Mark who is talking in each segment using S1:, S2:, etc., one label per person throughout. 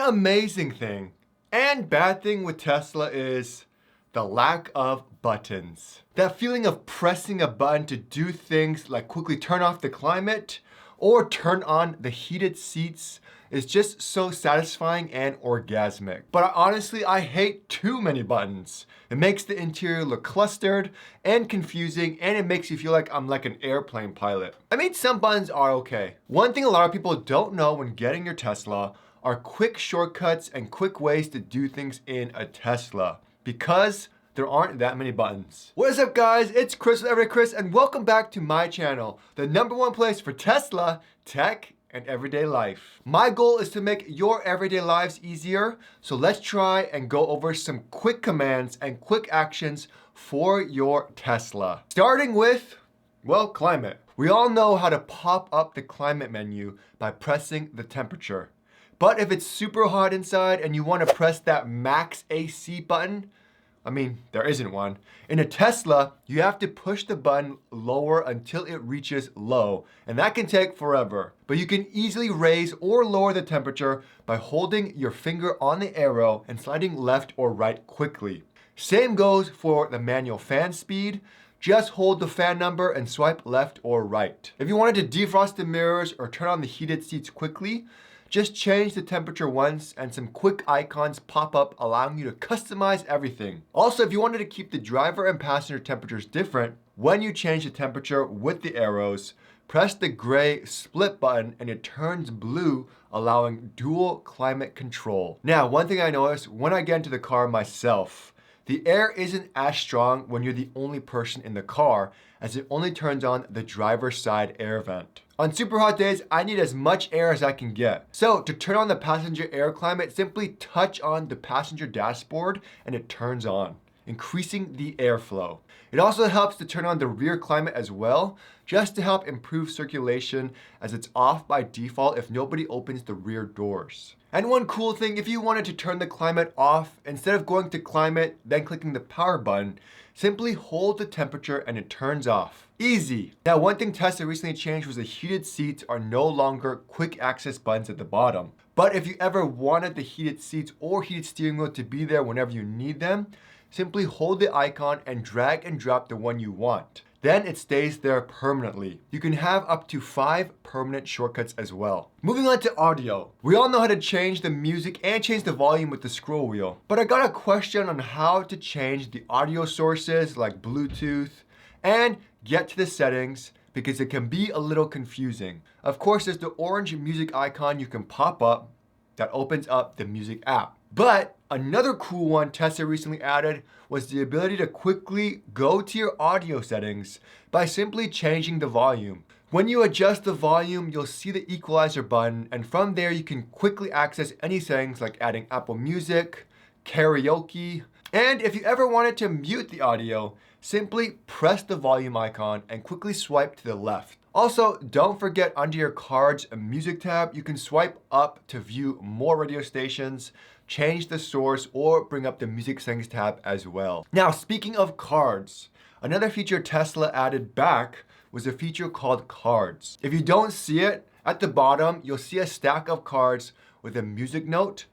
S1: amazing thing and bad thing with Tesla is the lack of buttons. That feeling of pressing a button to do things like quickly turn off the climate or turn on the heated seats is just so satisfying and orgasmic. But honestly, I hate too many buttons. It makes the interior look clustered and confusing, and it makes you feel like I'm like an airplane pilot. I mean, some buttons are okay. One thing a lot of people don't know when getting your Tesla are quick shortcuts and quick ways to do things in a Tesla, because there aren't that many buttons. What is up, guys? It's Chris with Everydaychris, and welcome back to my channel, the #1 place for Tesla, tech, and everyday life. My goal is to make your everyday lives easier, so let's try and go over some quick commands and quick actions for your Tesla. Starting with, well, climate. We all know how to pop up the climate menu by pressing the temperature. But if it's super hot inside and you want to press that max AC button, I mean, there isn't one. In a Tesla, you have to push the button lower until it reaches low, and that can take forever. But you can easily raise or lower the temperature by holding your finger on the arrow and sliding left or right quickly. Same goes for the manual fan speed. Just hold the fan number and swipe left or right. If you wanted to defrost the mirrors or turn on the heated seats quickly, just change the temperature once and some quick icons pop up allowing you to customize everything. Also, if you wanted to keep the driver and passenger temperatures different, when you change the temperature with the arrows, press the gray split button and it turns blue, allowing dual climate control. Now, one thing I noticed when I get into the car myself, the air isn't as strong when you're the only person in the car, as it only turns on the driver's side air vent. On super hot days, I need as much air as I can get. So to turn on the passenger air climate, simply touch on the passenger dashboard and it turns on, increasing the airflow. It also helps to turn on the rear climate as well, just to help improve circulation, as it's off by default if nobody opens the rear doors. And one cool thing, if you wanted to turn the climate off, instead of going to climate, then clicking the power button, simply hold the temperature and it turns off. Easy. Now, one thing Tesla recently changed was the heated seats are no longer quick access buttons at the bottom. But if you ever wanted the heated seats or heated steering wheel to be there whenever you need them, simply hold the icon and drag and drop the one you want. Then it stays there permanently. You can have up to 5 permanent shortcuts as well. Moving on to audio. We all know how to change the music and change the volume with the scroll wheel. But I got a question on how to change the audio sources like Bluetooth and get to the settings, because it can be a little confusing. Of course, there's the orange music icon you can pop up that opens up the music app. But another cool one Tesla recently added was the ability to quickly go to your audio settings by simply changing the volume. When you adjust the volume, you'll see the equalizer button, and from there you can quickly access any settings like adding Apple Music, karaoke, and if you ever wanted to mute the audio, simply press the volume icon and quickly swipe to the left. Also, don't forget under your cards music tab, you can swipe up to view more radio stations, change the source, or bring up the music settings tab as well. Now, speaking of cards, another feature Tesla added back was a feature called cards. If you don't see it, at the bottom, you'll see a stack of cards with a music note.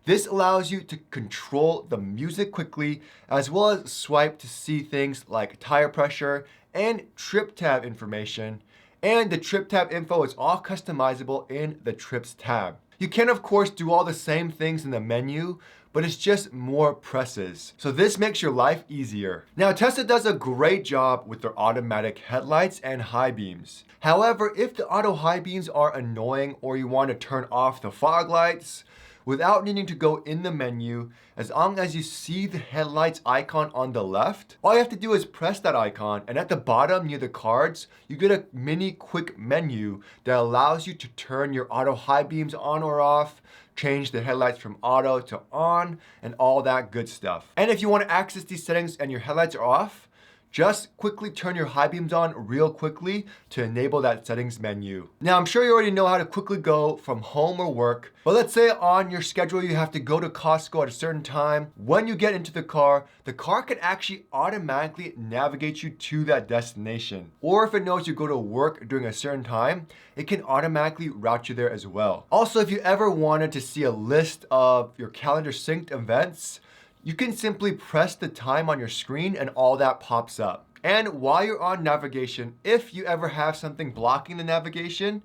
S1: This allows you to control the music quickly, as well as swipe to see things like tire pressure and trip tab information. And the trip tab info is all customizable in the trips tab. You can, of course, do all the same things in the menu, but it's just more presses. So this makes your life easier. Now, Tesla does a great job with their automatic headlights and high beams. However, if the auto high beams are annoying or you want to turn off the fog lights, without needing to go in the menu, as long as you see the headlights icon on the left, all you have to do is press that icon, and at the bottom near the cards, you get a mini quick menu that allows you to turn your auto high beams on or off, change the headlights from auto to on, and all that good stuff. And if you want to access these settings and your headlights are off, just quickly turn your high beams on real quickly to enable that settings menu. Now, I'm sure you already know how to quickly go from home or work, but let's say on your schedule you have to go to Costco at a certain time. When you get into the car can actually automatically navigate you to that destination. Or if it knows you go to work during a certain time, it can automatically route you there as well. Also, if you ever wanted to see a list of your calendar synced events, you can simply press the time on your screen and all that pops up. And while you're on navigation, if you ever have something blocking the navigation,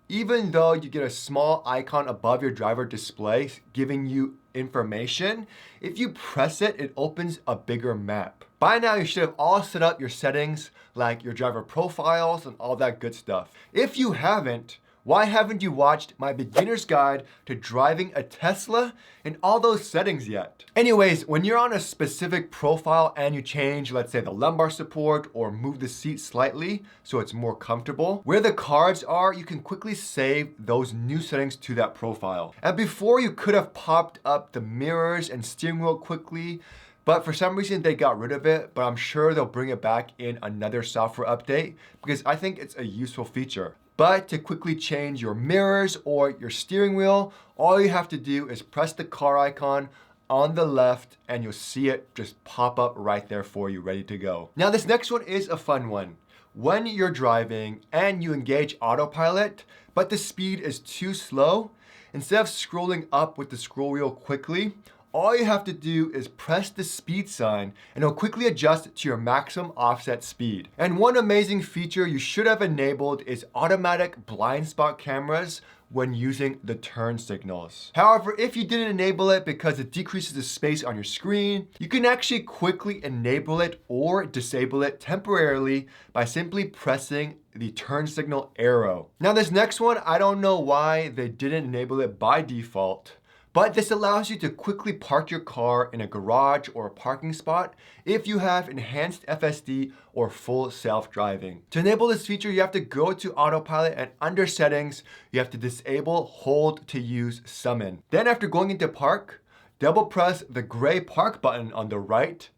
S1: even though you get a small icon above your driver display giving you information, if you press it, it opens a bigger map. By now, you should have all set up your settings, like your driver profiles and all that good stuff. If you haven't, why haven't you watched my beginner's guide to driving a Tesla and all those settings yet? Anyways, when you're on a specific profile and you change, let's say the lumbar support or move the seat slightly so it's more comfortable, where the cards are, you can quickly save those new settings to that profile. And before, you could have popped up the mirrors and steering wheel quickly, but for some reason they got rid of it, but I'm sure they'll bring it back in another software update because I think it's a useful feature. But to quickly change your mirrors or your steering wheel, all you have to do is press the car icon on the left and you'll see it just pop up right there for you, ready to go. Now this next one is a fun one. When you're driving and you engage autopilot, but the speed is too slow, instead of scrolling up with the scroll wheel quickly, all you have to do is press the speed sign and it'll quickly adjust to your maximum offset speed. And one amazing feature you should have enabled is automatic blind spot cameras when using the turn signals. However, if you didn't enable it because it decreases the space on your screen, you can actually quickly enable it or disable it temporarily by simply pressing the turn signal arrow. Now this next one, I don't know why they didn't enable it by default, but this allows you to quickly park your car in a garage or a parking spot if you have enhanced FSD or full self-driving. To enable this feature, you have to go to Autopilot and under settings, you have to disable hold to use summon. Then after going into park, double press the gray park button on the right,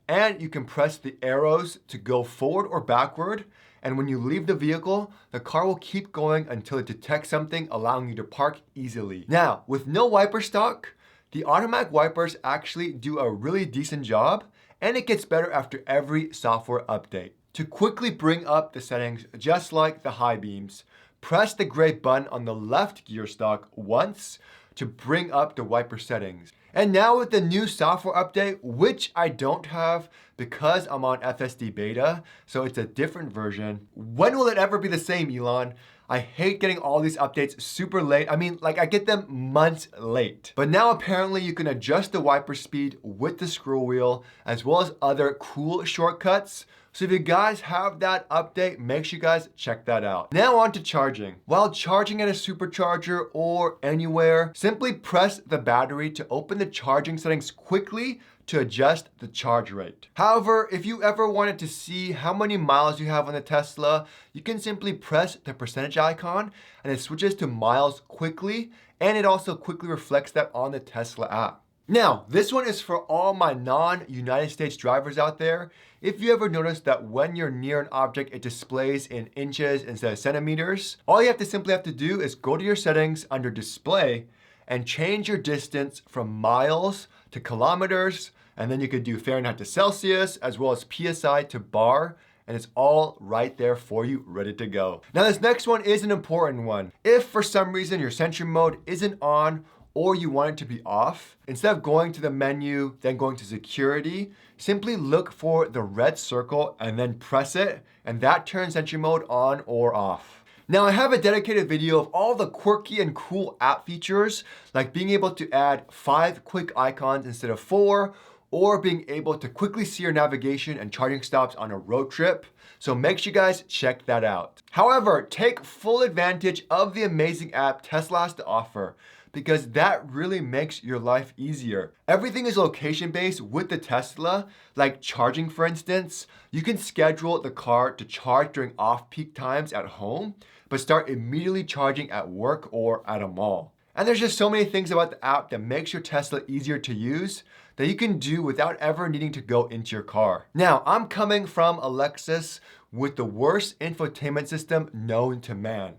S1: and you can press the arrows to go forward or backward. And when you leave the vehicle, the car will keep going until it detects something, allowing you to park easily. Now, with no wiper stock, the automatic wipers actually do a really decent job, and it gets better after every software update. To quickly bring up the settings, just like the high beams, press the gray button on the left gear stalk once to bring up the wiper settings. And now with the new software update, which I don't have because I'm on FSD beta, so it's a different version. When will it ever be the same, Elon? I hate getting all these updates super late. I mean, like I get them months late. But now apparently you can adjust the wiper speed with the scroll wheel as well as other cool shortcuts. So if you guys have that update, make sure you guys check that out. Now on to charging. While charging at a supercharger or anywhere, simply press the battery to open the charging settings quickly to adjust the charge rate. However, if you ever wanted to see how many miles you have on the Tesla, you can simply press the percentage icon and it switches to miles quickly, and it also quickly reflects that on the Tesla app. Now, this one is for all my non-United States drivers out there. If you ever notice that when you're near an object, it displays in inches instead of centimeters, all you simply have to do is go to your settings under display and change your distance from miles to kilometers, and then you could do Fahrenheit to Celsius as well as PSI to bar, and it's all right there for you, ready to go. Now this next one is an important one. If for some reason your sentry mode isn't on or you want it to be off, instead of going to the menu, then going to security, simply look for the red circle and then press it, and that turns sentry mode on or off. Now I have a dedicated video of all the quirky and cool app features, like being able to add 5 quick icons instead of 4, or being able to quickly see your navigation and charging stops on a road trip. So make sure you guys check that out. However, take full advantage of the amazing app Tesla has to offer, because that really makes your life easier. Everything is location-based with the Tesla, like charging for instance. You can schedule the car to charge during off-peak times at home, but start immediately charging at work or at a mall. And there's just so many things about the app that makes your Tesla easier to use that you can do without ever needing to go into your car. Now, I'm coming from a Lexus with the worst infotainment system known to man.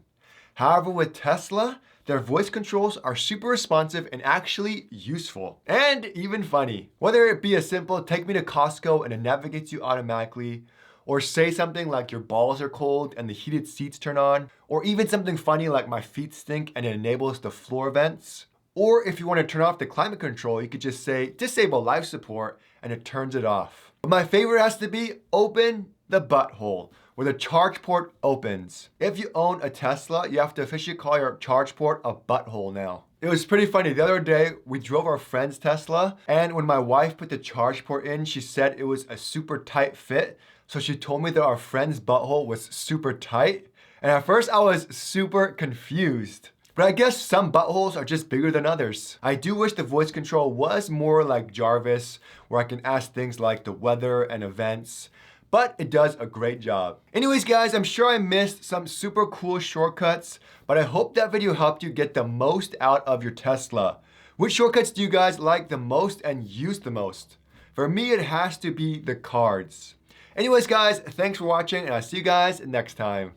S1: However, with Tesla, their voice controls are super responsive and actually useful. And even funny. Whether it be a simple take me to Costco and it navigates you automatically, or say something like your balls are cold and the heated seats turn on, or even something funny like my feet stink and it enables the floor vents. Or if you want to turn off the climate control, you could just say disable life support and it turns it off. But my favorite has to be open the butthole, where the charge port opens. If you own a Tesla, you have to officially call your charge port a butthole now. It was pretty funny. The other day, we drove our friend's Tesla, and when my wife put the charge port in, she said it was a super tight fit. So she told me that our friend's butthole was super tight. And at first I was super confused. But I guess some buttholes are just bigger than others. I do wish the voice control was more like Jarvis, where I can ask things like the weather and events. But it does a great job. Anyways, guys, I'm sure I missed some super cool shortcuts, but I hope that video helped you get the most out of your Tesla. Which shortcuts do you guys like the most and use the most? For me, it has to be the cards. Anyways, guys, thanks for watching, and I'll see you guys next time.